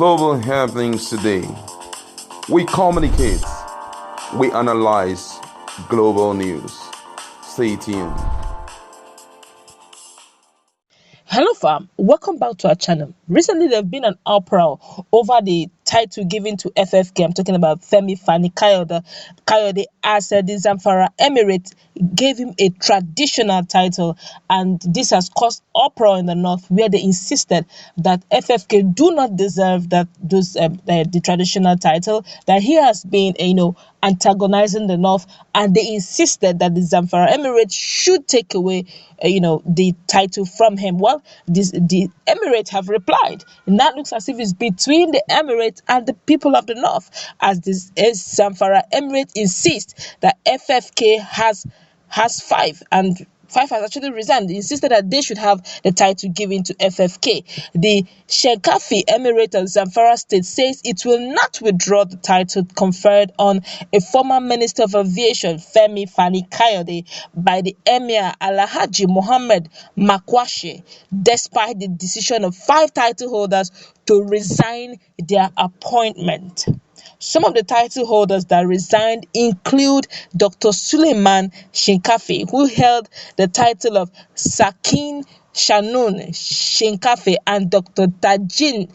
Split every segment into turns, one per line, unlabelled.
global happenings today. We communicate, we analyze global news. Stay tuned.
Hello fam, welcome back to our channel. Recently there have been an uproar over the title given to FFK. I'm talking about Femi, Fani, Kayode, as the Zamfara Emirate gave him a traditional title, and this has caused uproar in the north, where they insisted that FFK do not deserve the traditional title, that he has been antagonizing the north, and they insisted that the Zamfara Emirate should take away the title from him. Well, the Emirate have replied, and that looks as if it's between the Emirate and the people of the north, as Zamfara Emirate insists that FFK has five, and five has actually resigned. They insisted that they should have the title given to FFK. The Shenkafi Emirate of Zamfara State says it will not withdraw the title conferred on a former Minister of Aviation, Femi Fani Kayode, by the Emir Alhaji Mohammed Makwashe, despite the decision of 5 title holders to resign their appointment. Some of the title holders that resigned include Dr. Suleiman Shinkafi, who held the title of Sakin Shanun Shinkafi, and Dr. Tijani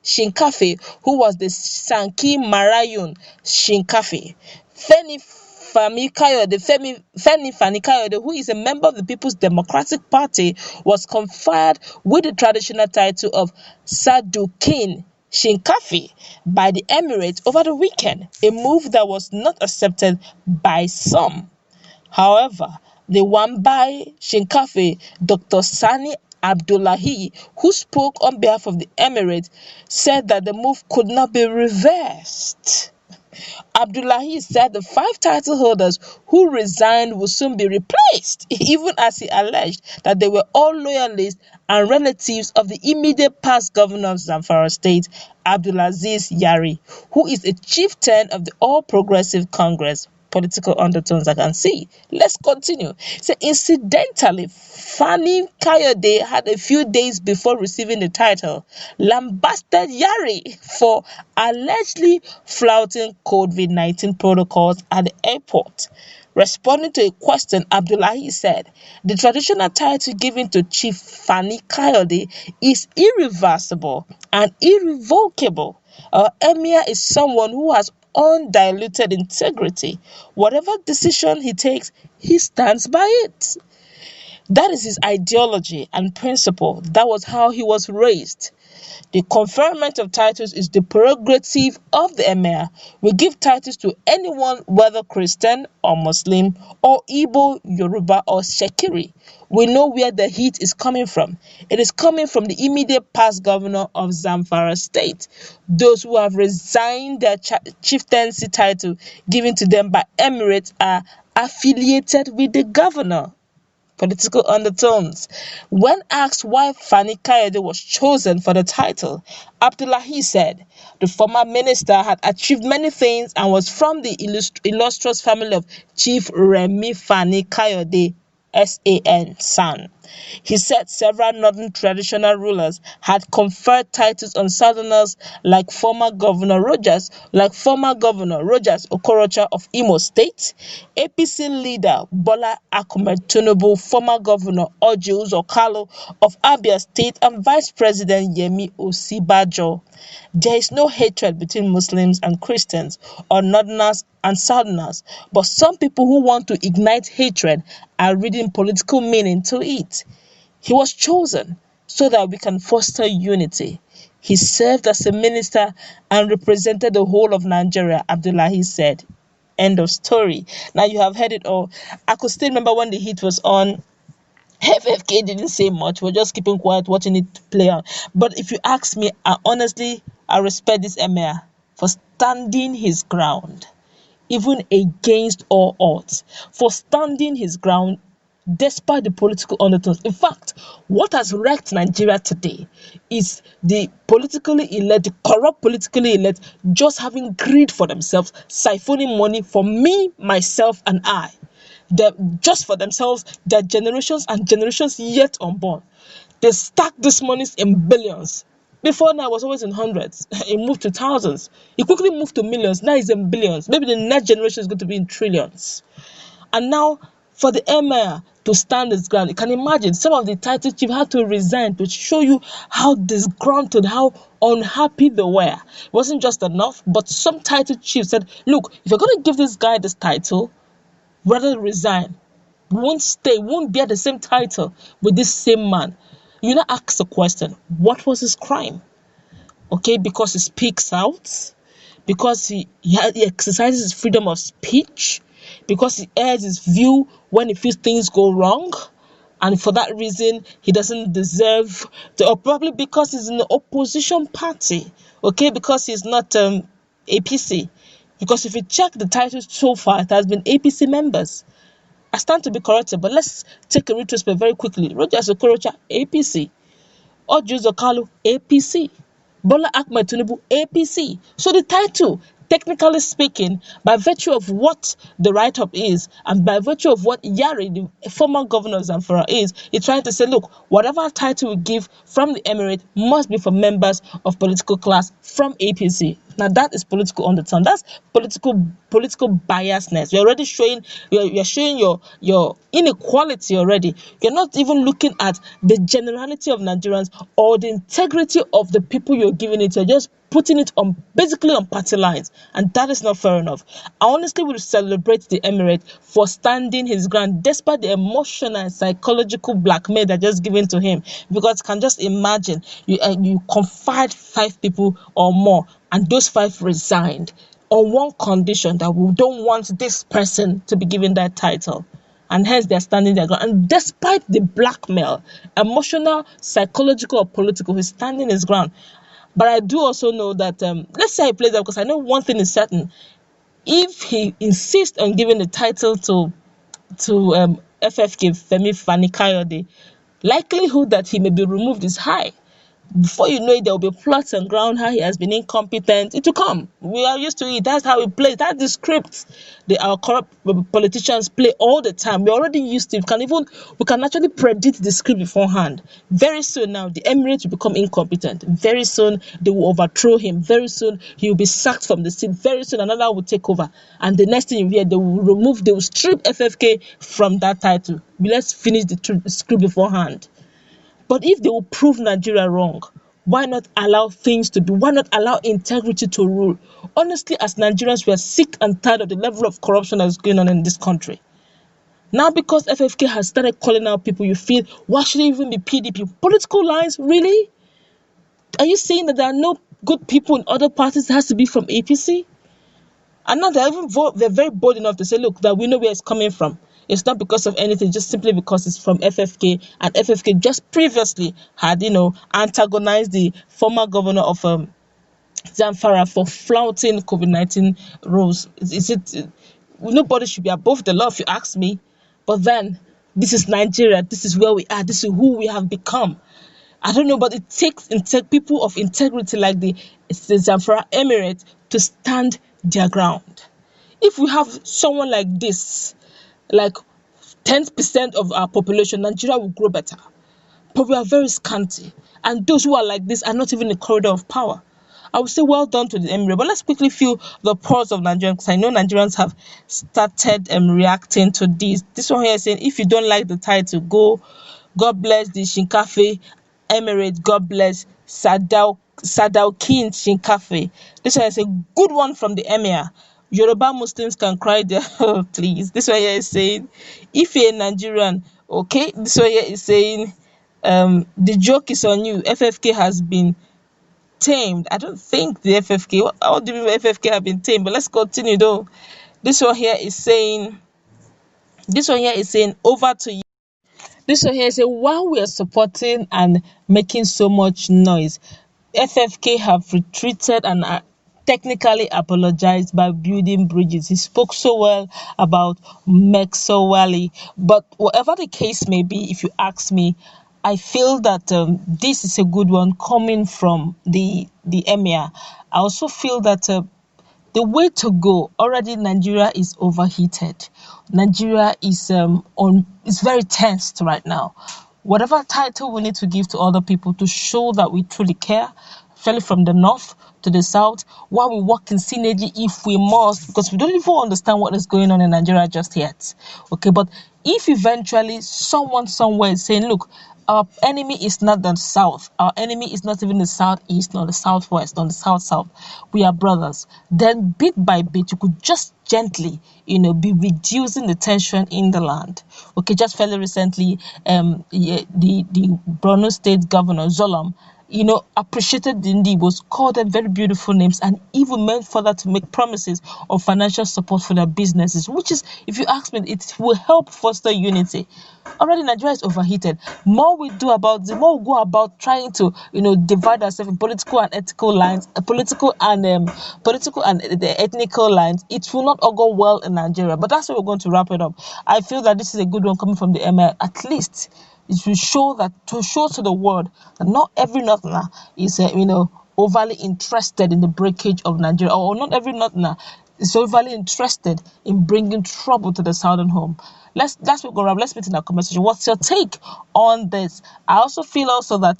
Shinkafi, who was the Sanki Marayun Shinkafi. Feni Fani Kayode, who is a member of the People's Democratic Party, was conferred with the traditional title of Sadukin Shinkafi by the Emirate over the weekend, a move that was not accepted by some. However, the one by Shinkafi, Dr. Sani Abdullahi, who spoke on behalf of the Emirate, said that the move could not be reversed. Abdullahi said the 5 title holders who resigned will soon be replaced, even as he alleged that they were all loyalists and relatives of the immediate past governor of Zamfara State, Abdulaziz Yari, who is a chieftain of the All Progressive Congress. Political undertones I can see. Let's continue. So incidentally, Fani Kayode had a few days before receiving the title lambasted Yari for allegedly flouting COVID-19 protocols at the airport. Responding to a question, Abdullahi said, the traditional title given to Chief Fani Kayode is irreversible and irrevocable. Our Emir is someone who has undiluted integrity. Whatever decision he takes, he stands by it. That is his ideology and principle. That was how he was raised. The conferment of titles is the prerogative of the Emir. We give titles to anyone, whether Christian or Muslim or Igbo, Yoruba or Shekiri. We know where the heat is coming from. It is coming from the immediate past governor of Zamfara State. Those who have resigned their chieftaincy title given to them by Emirate are affiliated with the governor. Political undertones. When asked why Fani Kayode was chosen for the title, Abdullahi said the former minister had achieved many things and was from the illustrious family of Chief Remi Fani Kayode, S.A.N. son. He said several northern traditional rulers had conferred titles on southerners like former Governor Rogers Okorocha of Imo State, APC leader Bola Ahmed Tinubu, former Governor Orji Uzor Kalu of Abia State, and Vice President Yemi Osibajo. There is no hatred between Muslims and Christians or northerners and southerners, but some people who want to ignite hatred are reading political meaning to it. He was chosen so that we can foster unity. He served as a minister and represented the whole of Nigeria, Abdullahi said. End of story. Now you have heard it all. I could still remember when the heat was on. FFK didn't say much. We're just keeping quiet, watching it play out. But if you ask me, I respect this Emir for standing his ground, even against all odds, for standing his ground despite the political undertones. In fact, what has wrecked Nigeria today is the corrupt politically elect, just having greed for themselves, siphoning money from me, myself, and I. Just for themselves, their generations and generations yet unborn. They stack these monies in billions. Before now, it was always in hundreds. It moved to thousands. It quickly moved to millions. Now it's in billions. Maybe the next generation is going to be in trillions. And now, for the Emir to stand his ground, you can imagine some of the title chiefs had to resign to show you how disgruntled, how unhappy they were. It wasn't just enough, but some title chiefs said, look, if you're going to give this guy this title, rather resign. Won't stay, won't bear the same title with this same man. You now ask the question, what was his crime? Okay, because he speaks out, because he exercises his freedom of speech, because he airs his view when he feels things go wrong, and for that reason he doesn't deserve to, or probably because he's in the opposition party, okay, because he's not APC. Because if you check the titles so far, it has been APC members. I stand to be corrected, but let's take a retrospect very quickly. Rogers Okorocha, APC. Oduduwa, APC. Bola Ahmed Tinubu, APC. So the title, technically speaking, by virtue of what the write-up is, and by virtue of what Yari, the former governor of Zamfara, is trying to say, look, whatever title we give from the Emirate must be for members of political class from APC. Now that is political undertone. That's political biasness. You're already showing you're showing your inequality already. You're not even looking at the generality of Nigerians or the integrity of the people you're giving it. You're just putting it on basically on party lines, and that is not fair enough. I honestly will celebrate the Emirate for standing his ground despite the emotional and psychological blackmail that just given to him, because can just imagine you confide 5 people or more, and those 5 resigned on one condition, that we don't want this person to be given that title, and hence they're standing their ground. And despite the blackmail, emotional, psychological, or political, he's standing his ground. But I do also know that, let's say I play that, because I know one thing is certain. If he insists on giving the title to FFK, Femi, Fani, Kayode, likelihood that he may be removed is high. Before you know it, there will be plots and ground how he has been incompetent. It will come. We are used to it. That's how we play. That's the script our corrupt politicians play all the time. We're already used to it. We can actually predict the script beforehand. Very soon now, the Emirate will become incompetent. Very soon, they will overthrow him. Very soon, he will be sacked from the seat. Very soon, another will take over. And the next thing you hear, they will strip FFK from that title. Let's finish the script beforehand. But if they will prove Nigeria wrong, why not allow things to be? Why not allow integrity to rule? Honestly, as Nigerians, we are sick and tired of the level of corruption that is going on in this country. Now, because FFK has started calling out people, you feel, why should it even be PDP? Political lines, really? Are you saying that there are no good people in other parties? It has to be from APC? And now they're very bold enough to say, look, that we know where it's coming from. It's not because of anything, just simply because it's from FFK, and FFK just previously had, antagonized the former governor of Zamfara for flouting COVID-19 rules. Nobody should be above the law, if you ask me. But then, this is Nigeria. This is where we are. This is who we have become. I don't know, but it takes people of integrity like the Zamfara Emirate to stand their ground. If we have someone like this, like 10% of our population, Nigeria will grow better. But we are very scanty. And those who are like this are not even in the corridor of power. I would say well done to the Emir. But let's quickly feel the pulse of Nigerians, because I know Nigerians have started reacting to this. This one here is saying, if you don't like the title, go. God bless the Shinkafe Emirate. God bless Sadaukin Shinkafe. This one is a good one from the Emir. Yoruba Muslims can cry there. Oh, please. This one here is saying, if you're a Nigerian, okay. This one here is saying, the joke is on you. FFK has been tamed. I don't think the FFK. What do you mean FFK have been tamed? But let's continue though. This one here is saying, over to you. This one here says, while we are supporting and making so much noise, FFK have retreated and are technically apologized by building bridges. He spoke so well about Mexowali. But whatever the case may be, if you ask me, I feel that this is a good one coming from the Emir. I also feel that the way to go, already Nigeria is overheated. Nigeria is very tensed right now. whatever title we need to give to other people to show that we truly care, especially from the north to the south, while we work in synergy if we must, because we don't even understand what is going on in Nigeria just yet. Okay, but if eventually someone somewhere is saying, look, our enemy is not the south, our enemy is not even the southeast, nor the southwest, nor the south, we are brothers, then bit by bit you could just gently, be reducing the tension in the land. Okay, just fairly recently, the Borno State Governor Zolam, appreciated the Ndigos, called them very beautiful names, and even went further to make promises of financial support for their businesses, which is, if you ask me, it will help foster unity. Already Nigeria is overheated. More we do about the more we go about trying to, divide ourselves in political and ethical lines, political and the ethnical lines, it will not all go well in Nigeria. But that's where we're going to wrap it up. I feel that this is a good one coming from the Emir. At least it will show to the world that not every Northerner is, overly interested in the breakage of Nigeria, or not every Northerner is overly interested in bringing trouble to the southern home. Let's go around. Let's meet in our conversation. What's your take on this? I also feel also that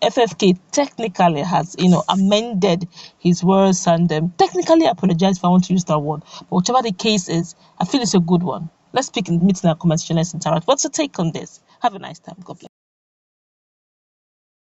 FFK technically has, amended his words and technically apologized, if I want to use that word. But whichever the case is, I feel it's a good one. Let's meet in our conversation. Let's interact. What's your take on this? Have a nice time. God bless.